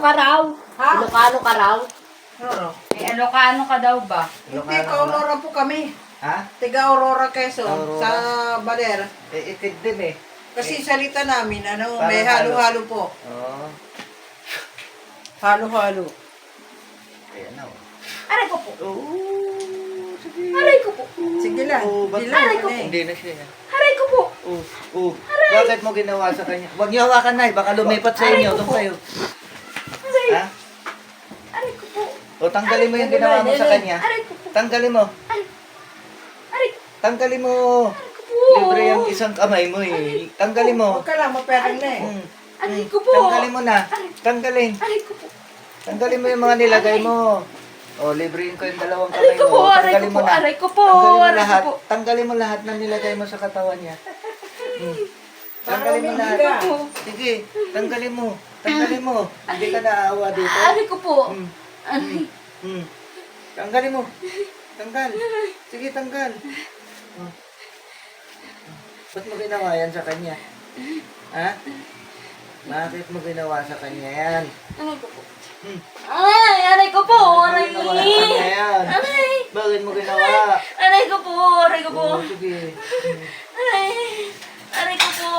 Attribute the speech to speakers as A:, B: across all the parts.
A: ka raw?
B: Ha?
A: Ilocano ka raw?
B: Oo.
C: Ilocano ka daw ba?
B: Hindi, ka-Aurora po kami.
D: Ha?
B: Tiga-Aurora, Quezon.
D: Aurora.
B: Sa Baler.
D: Itid din eh.
B: Kasi salita namin,
D: Parang
B: may halo-halo po.
D: Oo.
B: Halo-halo.
D: Ayan na.
A: Aray ko po.
D: Oo. Sige.
A: Aray ko po.
B: Sige lang.
D: Oo,
B: Hindi
D: bakit?
B: lang.
A: Aray ko
B: ano eh.
D: Hindi na siya.
A: Aray ko po.
D: Bakit mo ginawa sa kanya? Huwag niyo hawakan na baka lumipat sa inyo. Doon kayo.
A: Aray.
D: Ha?
A: Aray ko po.
D: O tanggalin mo yung ginawa mo sa kanya.
A: Aray ko po.
D: Tanggalin mo.
A: Aray. Aray.
D: Tanggalin mo.
A: Aray ko po.
D: Libre yung isang kamay mo eh. Tanggalin mo.
B: Huwag ka lang, maperang na eh.
D: Hmm.
A: Aray ko po.
D: Tanggalin mo na. Tanggalin.
A: Aray ko po.
D: Tanggalin mo yung mga nilagay mo. O, librein ko yung dalawang
A: Aray
D: kamay
A: ko po.
D: mo.
A: Aray ko
D: Tanggalin
A: po.
D: mo na.
A: Aray ko po.
D: Tanggalin mo
A: Aray ko
D: lahat.
A: po.
D: Tanggalin mo lahat ng nilagay mo sa katawan niya. Hmm.
B: Para
D: Tanggalin mo
B: hindi
D: lahat.
B: ka.
D: Sige, tanggalin mo. Tanggalin mo. Hindi ka naaawa dito.
A: Aray ko po.
D: Hmm.
A: Aray.
D: Hmm. Tanggalin mo. Tanggal. Sige, tanggal. Oh. Ba't mo ginawa yan sa kanya? Ha? Bakit mo ginawa sa kanya yan?
A: Aray ko po.
D: Hmm.
A: Aray ko po. Aray.
D: Bakit mo ginawa sa kanya yan?
A: Aray.
D: Bakit mo ginawa?
A: Aray ko po. Aray ko po.
D: Oh, sige.
A: Aray. Aray ko po.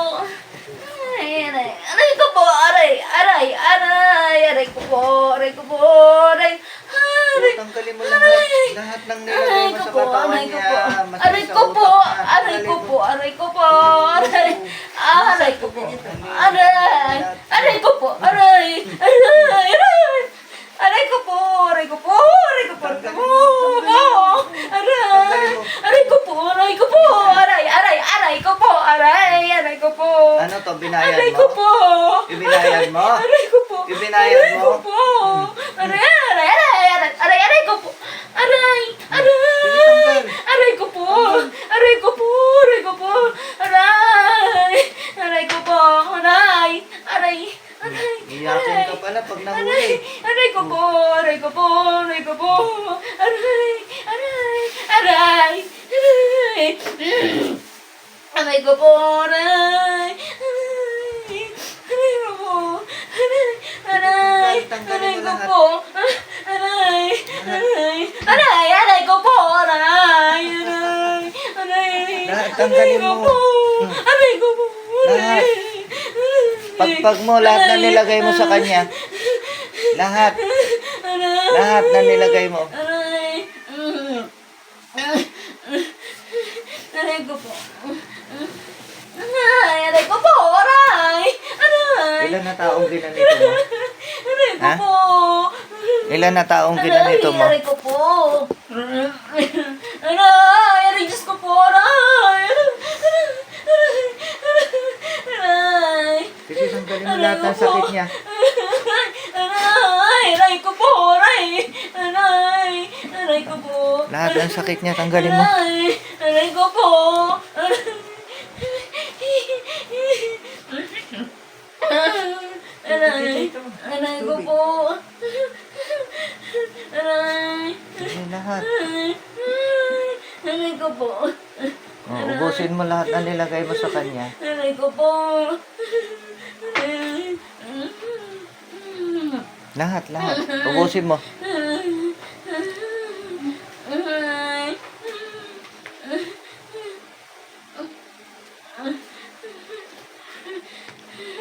A: Aray, aray. Aray ko po. Aray. Aray. Aray. Aray ko po. Aray ko po. Aray. Aray.
D: Tanggalin mo lahat. Lahat ng nilagay mo sa katawan
A: Aray ko
D: niya.
A: po.
D: Masakit
A: Aray
D: sa
A: ko po.
D: utak na.
A: Aray ko
D: Tanggalin mo.
A: po. Aray ko po. Aray. Aray ko po. Aray. Aray ko po. Aray. Aray. Aray. Aray ko po. Aray ko po. Aray ko po. Aray ko po. Aray. Aray ko po. Aray ko po. Aray. Aray. Aray ko po. Aray. Aray ko po.
D: Ano to, binayad
A: Aray
D: mo?
A: ko po.
D: Ibinayad mo?
A: Aray ko po.
D: Ibinayad
A: Aray
D: mo?
A: ko po. Aray. Aray. Aray. Aray. Aray. Aray ko po. Aray. Aray. Aray ko po. Aray ko po. Aray ko po. Aray. Aray ko po. Aray. Aray. Aray.
D: Iyakin ka pala pag nahuli.
A: Aray ko po. Aray ko po. Aray ko po. Aray. Aray. Aray. Aray. Aray ko po. Aray. Aray. Aray ko po. Aray. Aray. Aray ko po. Aray. Aray. Aray. Aray ko po. Aray. Aray. Aray.
D: Lahat, tanggalin
A: Aray ko
D: mo.
A: po. Aray ko po.
D: Lahat. Pagpag mo lahat na nilagay mo sa kanya. Lahat. Lahat na nilagay mo.
A: Aray. Aray ko po. Aray. Aray ko po. Aray. Aray.
D: Ilan na taong ginanito mo?
A: Aray ko
D: Ha?
A: po.
D: Ilan na taong ginanito mo?
A: Aray ko po. Aray. Aray, Diyos ko po. Aray. Aray.
D: Sige, tanggalin mo lahat ng sakit niya.
A: Aray. Aray ko po. Aray. Aray. Aray ko po.
D: Lahat ng sakit niya, tanggalin mo.
A: Aray. Aray ko po. Aray. Aray ko po. Aray.
D: Sige, lahat.
A: Aray ko po.
D: Oh, ubusin mo lahat na nilagay mo sa kanya.
A: Aray ko po.
D: Lahat, lahat. Ubusin mo.
A: Aray.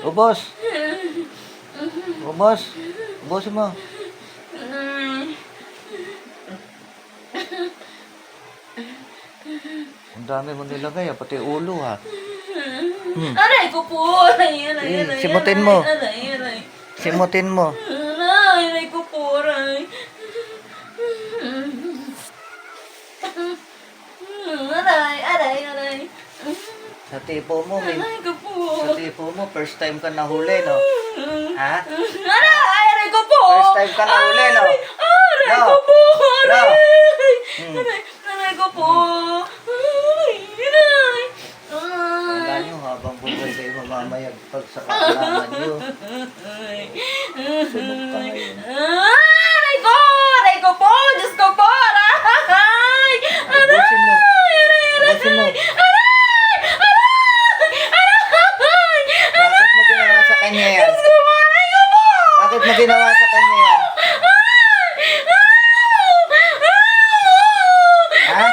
D: Ubos. Ubos. Ubusin mo.
A: Aray.
D: Ang dami mo nilagay, pati ulo ha.
A: Aray ko po. Aray, aray,
D: Eh,
A: aray.
D: simutin
A: aray,
D: mo.
A: Aray, aray.
D: Simutin mo.
A: Aray, aray ko po. Aray. Aray, aray, aray.
D: Sa tipo mo,
A: Aray ko po.
D: sa tipo mo, first time ka nahuli, no? Ha?
A: Aray, aray ko po.
D: First time ka nahuli, no?
A: Aray
D: No.
A: ko po.
D: No.
A: Aray.
D: Hmm.
A: Aray, aray ko po. Aray, aray.
D: Wala nyo, habang buhay kayo mamamayagpag sa kaalaman nyo. Sunog tayo.
A: Aray ko! Aray ko po! Diyos ko po! Aray!
D: Ubusin mo.
A: Aray!
D: Ubusin mo.
A: Aray! Aray! Aray!
D: Bakit mo ginawa sa kanya yan?
A: Diyos ko po! Aray ko po!
D: Bakit mo ginawa sa kanya yan? Ha?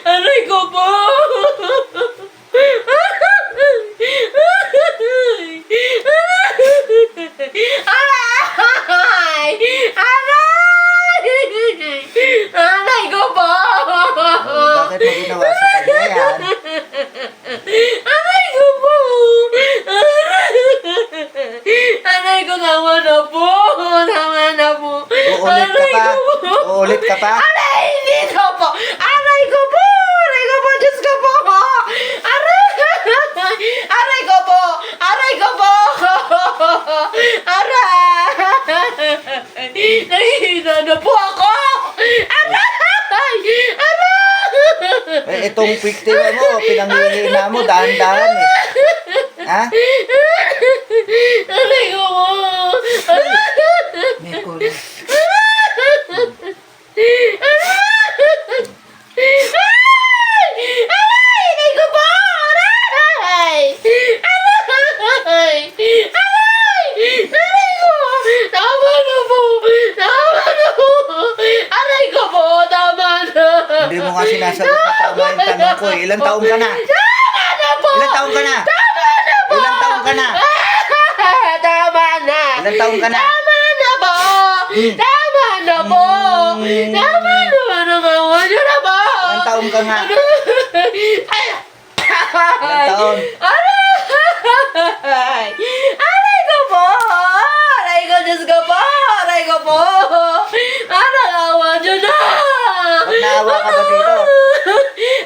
A: Aray ko po! Aray! Aray ko po!
D: Bakit mo ginawa sa kanya yan?
A: Aray ko po! Aray ko naman na po! Naman na po!
D: Uulit ka pa? Uulit ka pa?
A: Aray! Hindi ko po! Aray ko po! Aray ko po! Diyos ko po! Aray! Aray ko po! Aray ko po! Aray! Nahihina na po ako! Aray! Aray!
D: Eh, itong biktima mo, pinanghihina mo, dahan-dahan eh. Ha?
A: Aray ko po!
B: May kulo.
A: Aray ko po! Aray! Aray! Aray! Aray ko! Tama na po! Tama na po! Aray ko po! Tama na!
D: Hindi mo nga sinasagot na tama yung tanong ko eh. Ilang taong ka na?
A: Tama na po!
D: Ilang taong ka na?
A: Tama na po!
D: Ilang taong ka na?
A: Tama na!
D: Ilang taong ka na?
A: Tama na po! Tama na po! Tama na! Nagawa niyo na po!
D: Ilang taong ka nga?
A: Ay!
D: Ilang taon?
A: Aray! Aray ko po! Aray ko, Diyos ko po! Aray ko po! Nagawa niyo na!
D: Ba't naawa ka ba dito?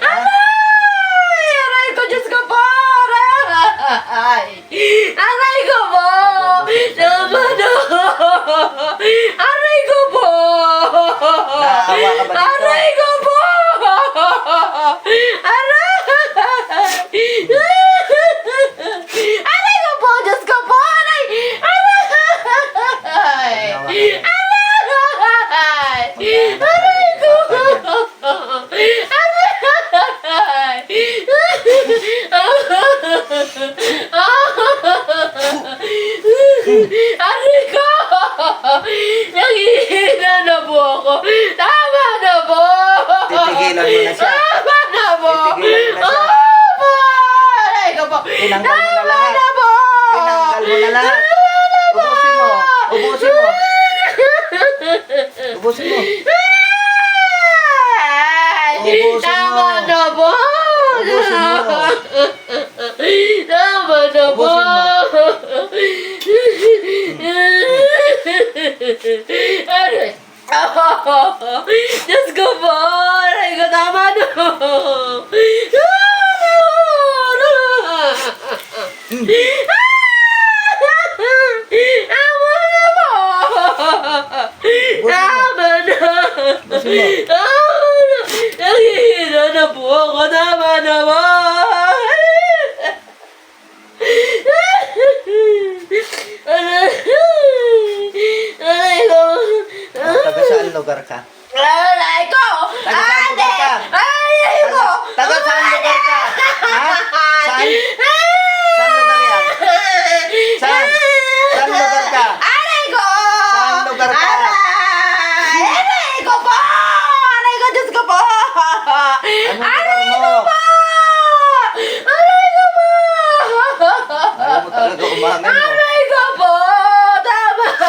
D: Ha?
A: Aray! Aray ko, Diyos ko po! Aray! Aray ko po! Tama na! Aray ko po!
D: Naawa ka ba dito?
A: Aray ko po! Aray! Aray ko po! Diyos ko po! Aray! Aray! Aray! Aray ko! Aray ko! Nangihina na po ako! Tama na po!
D: Titigilan mo na siya.
A: Tama na po!
D: Titigilan mo na siya.
A: Opo! Aray ko po!
D: Tinanggal mo na lahat.
A: Tama na po!
D: Tinanggal mo na lahat. Ubusin mo. Ubusin mo. Ubusin mo. Ubusin mo.
A: Tama na po!
D: Ubusin mo.
A: Tama na po! Aray! Diyos ko po! Aray ko, tama na! Tama na po! Tama na!
D: Ubusin mo.
A: Tama na! Nangihina na po ako! Tama na po! Aray ko!
D: Taga saan lugar ka?
A: Aray ko!
D: Taga saan
A: Ate!
D: lugar ka?
A: Aray ko!
D: Taga saan lugar ka? Ha? Saan? Saan lugar yan? Saan? Saan lugar ka?
A: Aray ko!
D: Saan lugar ka?
A: Aray ko po! Aray ko, Diyos ko po!
D: Anong lugar mo?
A: Aray ko po!
D: Ayaw mo talaga umamin mo.
A: Aray ko po! Tama na!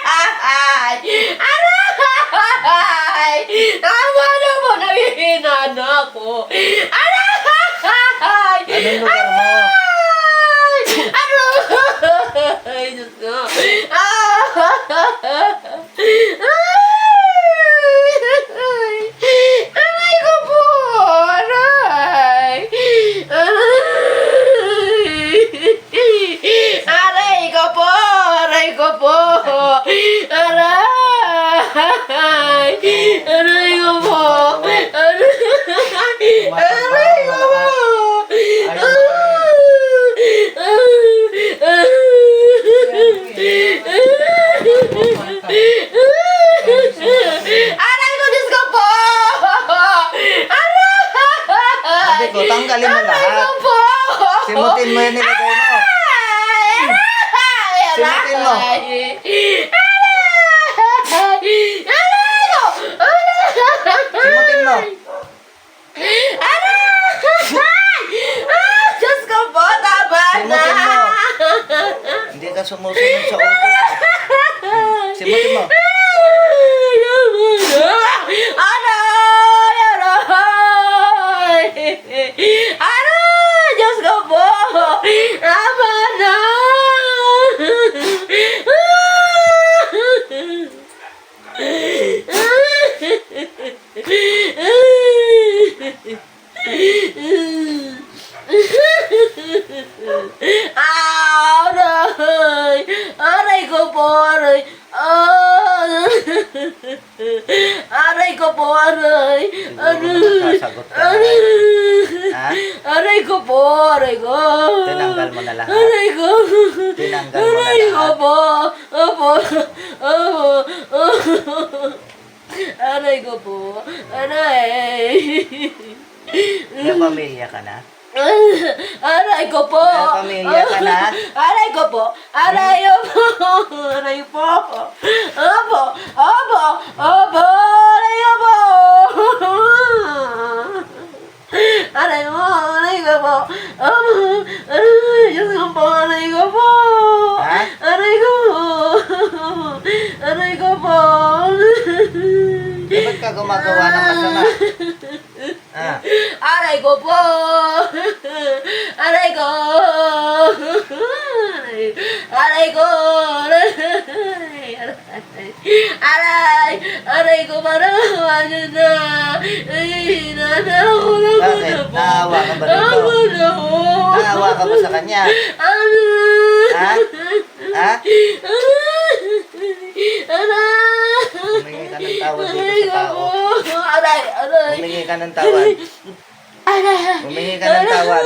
A: Aray! Aray! Tama na po! Nahihina na ako! Aray!
D: Anong lugar mo?
A: Aray! Diyos ko! Aray ko po! Aray! Aray!
D: Simutin mo yan nilagay mo. Simutin mo. Simutin mo.
A: Diyos ko po, tama na.
D: Simutin mo. Hindi ka sumusunod sa utos. Simutin mo.
A: Aray! Diyos ko po! Tama na! Aray! Aray ko po, aray! Aray ko po, aray! Aray!
D: Sasagot ka.
A: Aray!
D: Ha?
A: Aray ko po, aray ko!
D: Tinanggal mo na lahat.
A: Aray ko!
D: Tinanggal mo na
A: Aray ko
D: lahat.
A: po! Opo! Opo! Aray ko po! Aray!
D: May pamilya ka na?
A: Aray ko po!
D: May pamilya ka na?
A: Aray ko po! Aray po! Aray po! Opo! Opo! Opo! Aray ko po! Aray mo! Aray ko po! Opo! Aray! Diyos ko po! Aray ko po!
D: Ha?
A: Aray ko po! Aray ko po!
D: Ba't ka gumagawa ng masama? Ha?
A: Aray ko po! Aray ko! Aray ko! Aray! Aray ko parang ano na! Ay, nanaw na ko
D: Bakit?
A: na po!
D: Naawa ka ba rito?
A: Ako na po!
D: Naawa ka ba sa kanya?
A: Ano?
D: Ha? Ha?
A: Aray!
D: Humingi ka ng tawad dito
A: Aray
D: sa
A: ko
D: tao.
A: po! Aray! Aray!
D: Humingi ka ng tawad.
A: Aray!
D: Humingi ka ng tawad.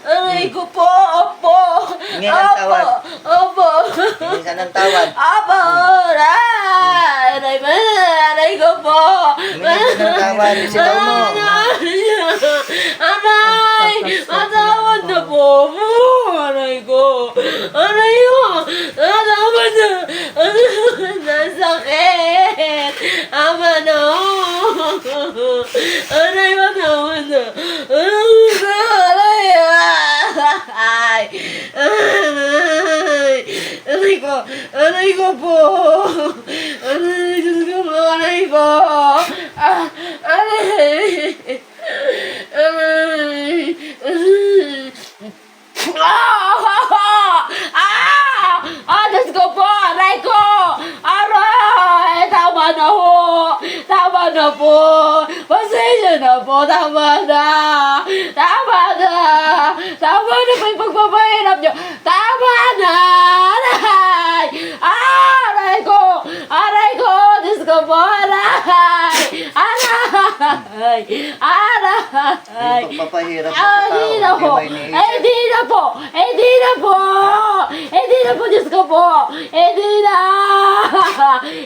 A: Aray ko po! Opo!
D: Hingi ng tawad.
A: Opo!
D: Humingi ka ng tawad.
A: Opo! Aray! Aray ko po!
D: Humingi ka ng tawad. Isigaw mo.
A: Aray! Matawad na po! Aray ko! Aray ko! Matawad na! Nasakit! Ama na! Aray! Matawad na! Aray! Ay! Aray ko! Aray ko po! Aray! Diyos ko po! Aray ko! Aray! Aray! Diyos ko po! Aray ko! Aray! Tama na po! Tama na po! Pasensya na po! Tama na! Tama na! Tama na po yung pagpapahirap nyo! Tama na! Aray! Aray ko! Aray ko! Diyos ko po! Aray! Aray! Aray!
D: Yung pagpapahirap mo sa tao.
A: Hindi na po!
D: Hindi mo iniisip.
A: Hindi na po! Hindi na po! Hindi na po, Diyos ko po! Hindi na!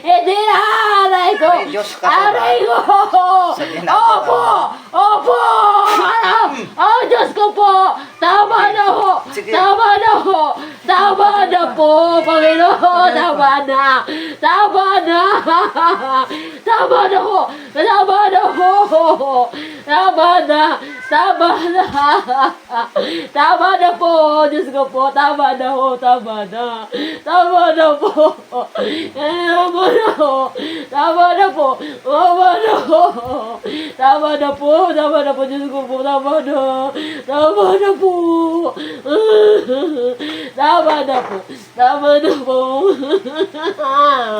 A: Hindi na! Aray ko!
D: May Diyos ka pa ba?
A: Aray ko!
D: Sa ginagawa
A: Opo!
D: mo?
A: Opo! Oh, Diyos ko po! Tama na ho!
D: Sige.
A: Tama na ho! Tama na po! Panginoon! Tama na! Tama na! Tama na ho! Tama na ho! Tama na! Tama na! Tama na po! Diyos ko po! Tama na ho! Tama na! Tama na po! Tama na ho! Tama na po! Tama na ho! Tama na po! Tama na po! Diyos ko po! Tama na! Tama na po! Tama na po! Tama na po!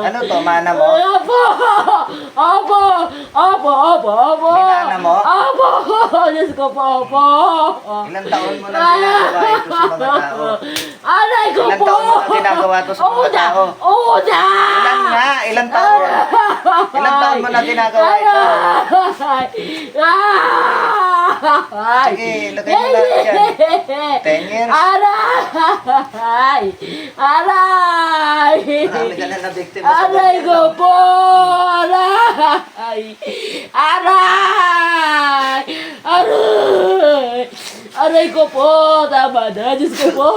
D: Ano to? Mana mo?
A: Opo! Opo! Opo! Opo! Opo!
D: Minana mo?
A: Opo! Diyos ko po! Opo!
D: Ilang taon mo na ginagawa ito sa mga tao?
A: Aray ko
D: Ilang
A: po!
D: taon mo na ginagawa ito sa mga tao?
A: Oo na!
D: Ilan nga? Ilang taon? Ilang taon mo na ginagawa ito? Sige, lagay mo lahat dyan. 10 years?
A: Aray! Aray!
D: Marami ka na na-biktima sa
A: Aray
D: ganyan,
A: ko
D: no?
A: po! Aray! Aray! Aray! Aray ko po! Tama na! Diyos ko po!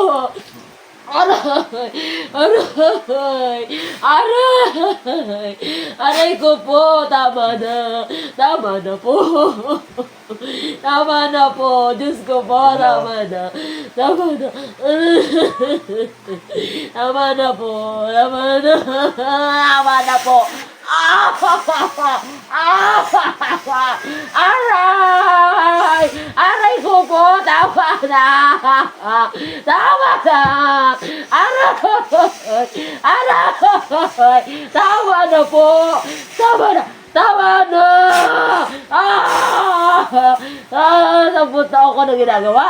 A: Aray! Aray! Aray! Aray ko po! Tama na! Tama na po! Tama na po! Diyos ko po! Tama na! Tama na! Tama na po! Tama na! Tama na po! Aray! Aray ko po! Tama na! Tama na! Aray! Aray! Tama na po! Tama na! Tama na! Sampung taon ko na ginagawa!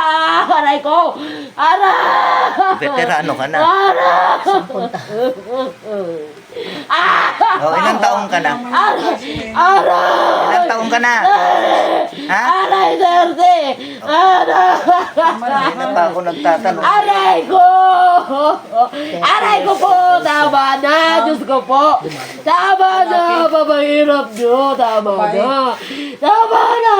A: Aray ko! Aray!
D: Veterano ka na.
A: Aray!
D: O, ilang taong ka na?
A: Aray! Aray!
D: Ilang taong ka na? Ha?
A: Aray, Derde! Aray!
D: Hindi na pa ako nagtatanong.
A: Aray ko! Aray ko po! Tama na! Diyos ko po! Tama na! Papahirap nyo! Tama na! Tama na!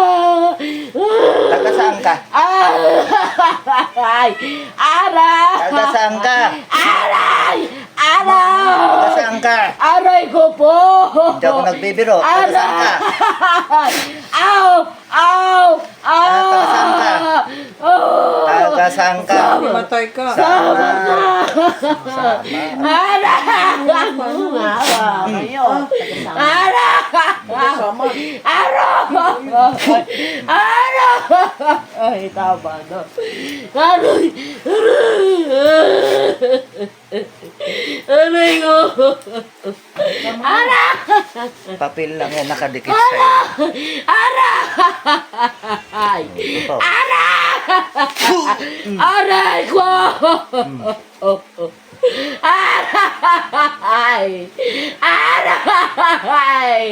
D: Taga saan ka?
A: Aray! Aray!
D: Taga saan ka?
A: Aray!
D: Taga
A: Aray!
D: saan ka?
A: Aray ko po!
D: Hindi ako nagbibiro. Taga saan ka?
A: Aw! Aw! Aw!
D: Taga saan ka? Taga saan ka?
B: Matay ka.
A: Sama na! Aray! Aray!
B: Kasama.
A: Aray! Aray! Tama na. Aray! Aray ko! Aray!
D: Papel lang yan nakadikit sa'yo.
A: Aray!
D: Ito.
A: Aray ko! Aray! Aray!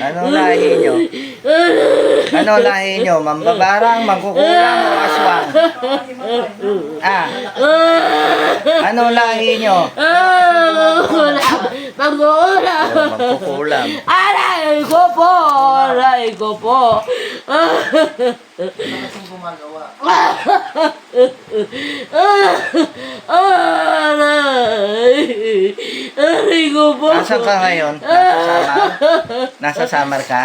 D: Anong lahi nyo? Ano lahi nyo? Mambabarang, mangkukulang o aswang? Ah, anong lahi nyo?
A: Mag-uulam!
D: Mangkukulam.
A: Aray ko po! Aray ko po! Aray! Aray ko po!
D: Asan ka ngayon? Nasa Samar? Nasa Samar ka?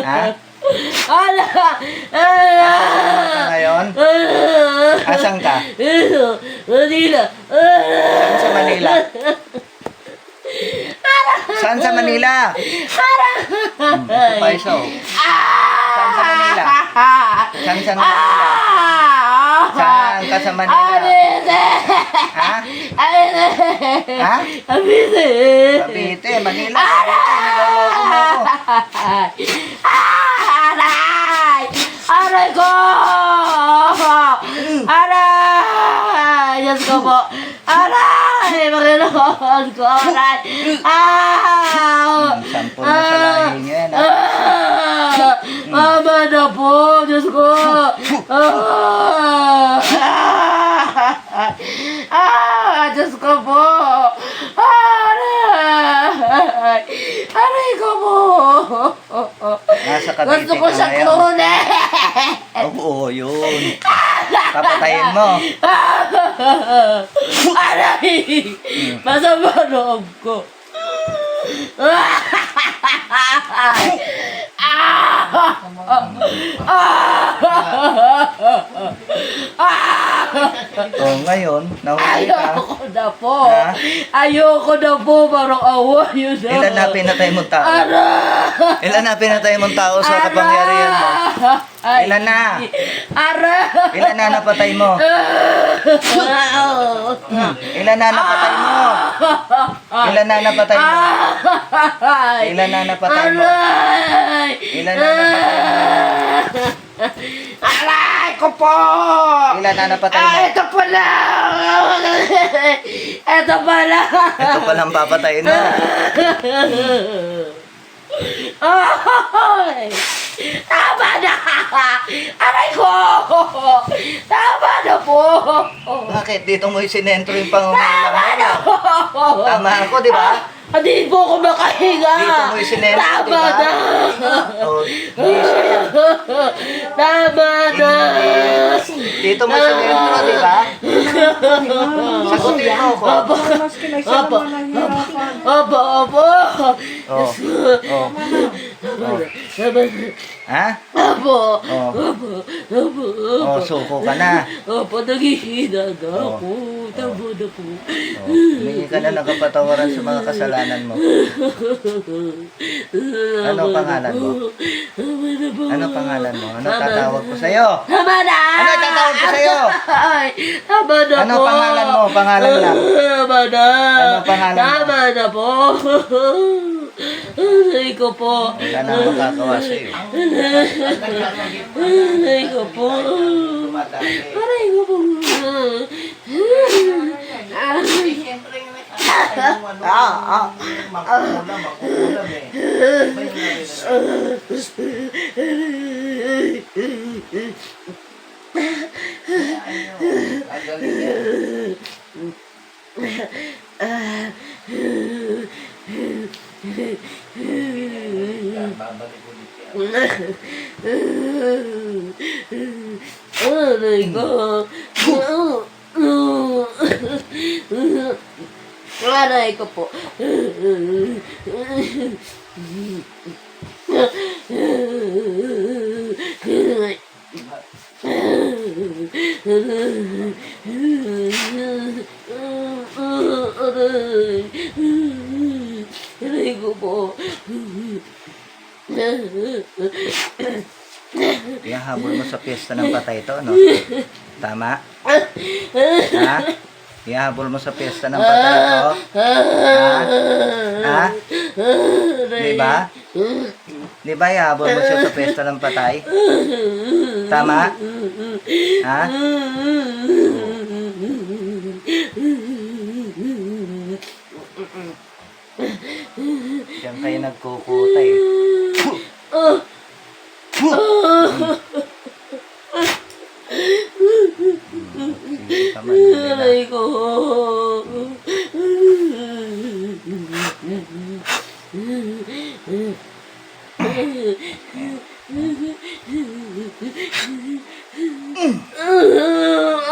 D: Ha?
A: Ala!
D: Nasa Samar ka ngayon? Asan ka?
A: Manila!
D: Saan sa Manila? Saan sa Manila? Ito pa isa oh. Saan sa Manila? Saan sa Manila? Saan ka sa Manila? Ha? Ha? Cavite, Manila. Cavite, niloloko mo ako.
A: Aray! Aray ko! Aray! Diyos ko po! Aray! Panginoon ko! Aray!
D: Sampol mo sa lahi niya yan.
A: Mama na po! Diyos ko! Diyos ko po! Aray! Aray ko po!
D: Nasa Cavite
A: Gusto ko
D: ka
A: siya
D: ngayon.
A: kunin!
D: Oo, yun. Papatayin mo.
A: Aray! Masama loob ko.
D: Oh, ngayon, nahuli ka.
A: Ayoko na po.
D: Ha?
A: Ayoko na po. Parang awa yun na.
D: Ilan na pinatay mong tao?
A: Aray!
D: Ilan na pinatay mong tao sa kapangyarihan mo?
A: Aray!
D: Ilan na?
A: Aray!
D: Ilan na napatay mo? Ilan na napatay mo? Ilan na napatay mo? Ilan na napatay mo?
A: Aray!
D: Ilan na napatay mo?
A: Aray ko po!
D: Ilan na napatay mo?
A: Ito pala! Ito pala!
D: Ito palang papatayin mo.
A: Ay! Tama na! Aray ko! Tama na po!
D: Bakit? Dito mo isinentro yung pangungulang
A: Tama na
D: mo.
A: po!
D: Tama ako, di ba?
A: Hindi po ako makahinga.
D: Dito mo yung silencio,
A: Tama
D: diba?
A: na.
D: Oh, hindi siya.
A: Tama na.
D: Dito mo yung silencio, di ba? Sagutin mo ako.
A: Opo.
B: Mas kinaysa
A: Opo.
B: naman nahihirapan.
A: Opo, opo.
D: Oh. Oh. Oh. Ha?
A: Opo.
D: Oh.
A: Opo. Opo.
D: Oh, suko ka na.
A: Opo, naghihina na
D: Oh.
A: ako. Tama na po.
D: Oh, humingi ka na ng kapatawaran sa mga kasalanan mo. Ano pangalan mo?
A: Tama na po.
D: Ano pangalan mo? Ano tatawag ko sa'yo?
A: Tama na!
D: Ano tatawag ko sa'yo?
A: Ay, tama na
D: Ano
A: po.
D: pangalan mo? Pangalan lang.
A: Tama na.
D: Ano pangalan mo?
A: Tama na po. Aray ko po.
D: Wala na akong makakawa sa'yo.
A: Aray ko po. Aray ko po.
D: Makukulam eh. Babalik ulit yan.
A: Aray ko. Aray ko po. Aray ko po.
D: Ihahabol mo sa piyesta ng patay to, no? Tama? Ha? Ihahabol mo sa piyesta ng patay to? Ha? Di ba? Di ba ihahabol mo siya sa piyesta ng patay? Tama? Ha? Diyan kayo nagkukuta eh. Sige, tama, dali na.
A: Aray ko.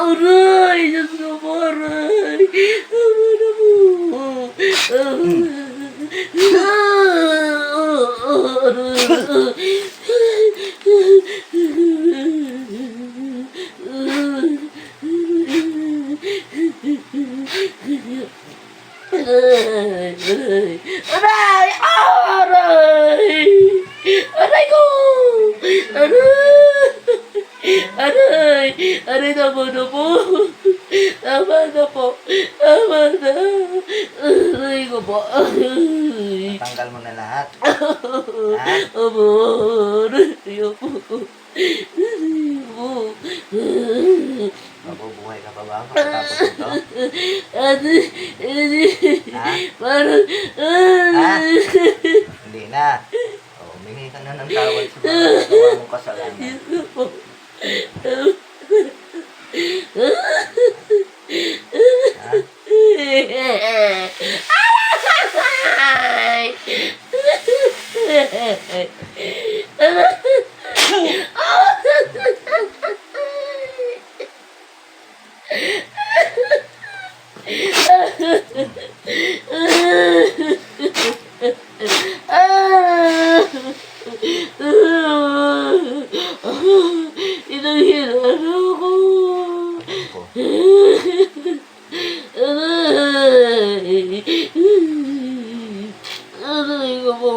A: Aray! Diyos ko po, aray! Tama na po. Aray! Aray! Aray! Aray ko! Aray! Aray! Aray, tama na po! Tama na po! Tama na! Aray ko po! Aray!
D: Tanggal mo na lahat.
A: Amor! Ayoko! Ayoko!
D: Mabubuhay ka pa ba pagkatapos ito? Ha?
A: Parang...
D: Ha? Hindi na. O, humingi ka na ng tawad sa mga nagawa mong kasalanan.
A: Inanghiran ako.
D: Ako.
A: Aray! Aray ko po.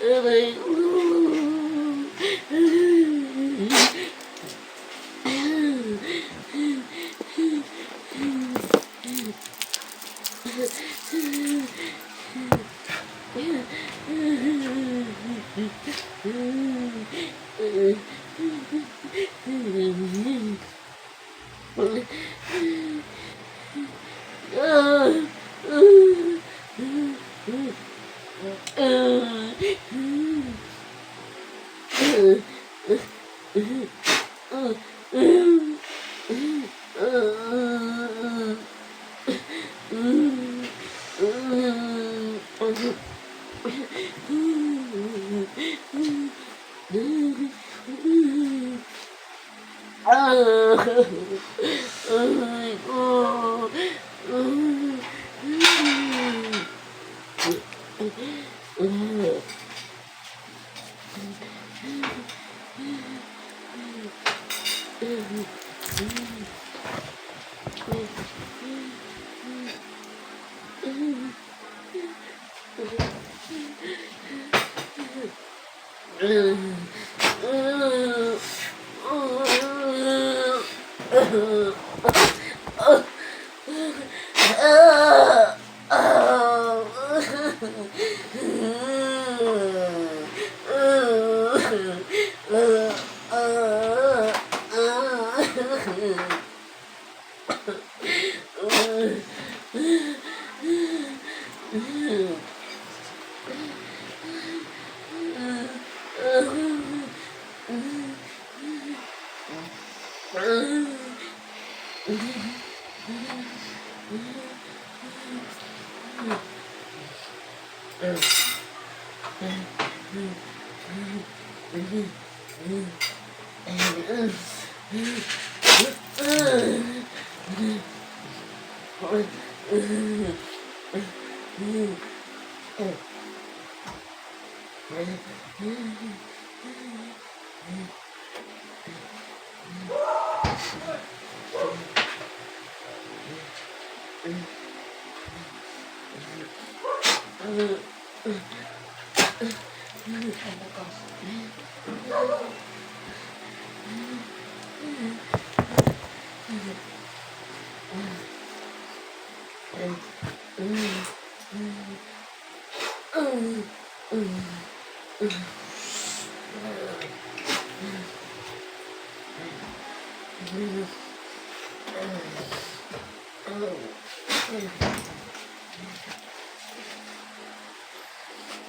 A: Aray ko.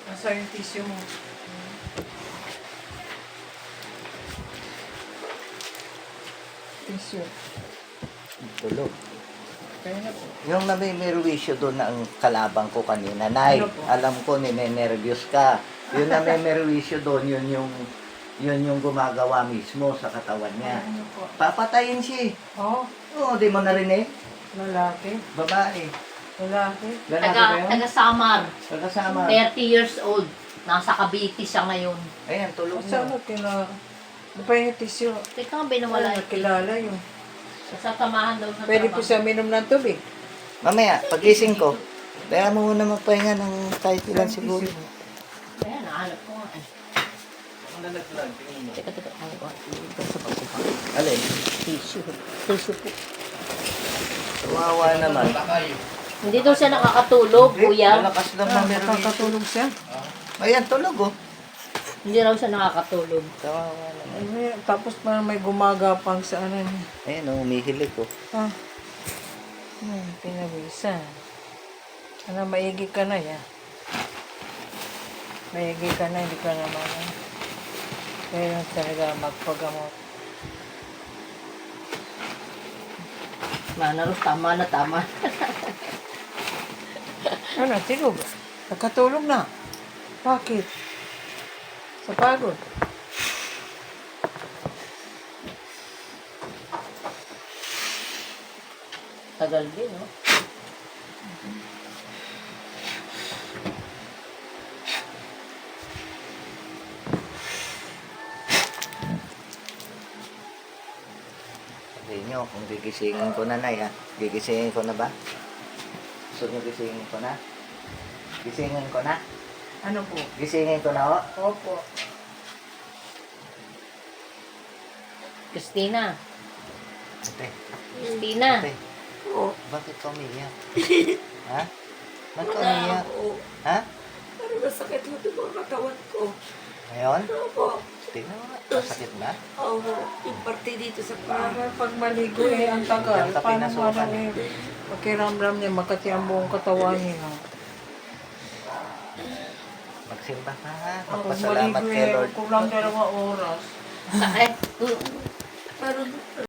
B: Nasa yung tissue mo. Tissue.
D: Tulog.
B: Kaya na po.
D: Yung namimerwisyo doon na ang kalabang ko kanina, Nay,
B: Ano po?
D: alam ko ninenervyos ka. Yung namimerwisyo doon, yun yung gumagawa mismo sa katawan niya.
B: Ano po?
D: Papatayin siya.
B: Oh,
D: Oo, di mo narinig?
B: lalaki.
D: Babae.
B: Lalaki.
D: Lalaki ba yun?
A: Taga Samar.
D: Pagkasama.
A: 30 years old. Nasa Cavite siya ngayon.
D: Ayan, tulog
B: Saan
D: mo.
B: mo kilala? Ano pa yung tissue?
A: Teka nga, binawala
B: Wala
A: ito.
B: kilala yun.
A: Sa samahan daw sa
B: Pwede po
A: trabaho.
B: siya minom ng tubig.
D: Mamaya, pagising ko, kaya mo muna magpahinga ng kahit ilan siguro.
A: Ayan, nahanap ko nga. Teka. Ano ba? Ito po.
D: Alin?
A: Tissue. Tissue po.
D: Kawawa naman.
A: Hindi daw siya nakakatulog, kuya.
D: Malakas lang na meron.
B: Nakakatulog siya.
D: Ayan, tulog oh.
A: Hindi raw siya nakakatulog.
D: Kawawa naman.
B: Tapos parang may gumagapang sa ano niya.
D: Ayan oh, umihilig oh.
B: Ah. Pinawisan. Ano, maigi ka na ya. Maigi ka na, hindi ka naman. Kaya talaga magpagamot.
A: Manaro, tama na, tama.
B: Ano, tulog. Nakatulog na. Bakit? Sa pagod.
A: Tagal din, no?
D: Sabihin nyo, kung gigisingin ko na, Nay, ha? Gigisingin ko na ba? Gusto nyo gisingin ko na? Gisingin ko na?
B: Ano po?
D: Gisingin ko na, oh.
B: Opo.
A: Christina.
D: Ate,
A: Christina.
D: ate. Bakit ka umiiyak? Ha? Bakit ka umiiyak? Ha?
E: Parang masakit mo ito mga katawan ko.
D: Ngayon?
E: Opo.
D: Tingnan mo nga, masakit na?
E: Oo. Yung parte dito sa paa.
B: Parang pag maligo eh, ang tagal.
D: Diyan ka
B: Paano
D: pinasukan.
B: parang eh, pakiramdam niya, makati ang buong katawan niya.
D: Magsimba ka.
B: Ako
D: Magpasalamat kay
B: maligo
D: Lord.
B: kulang 2 oras.
A: Sakit. Parang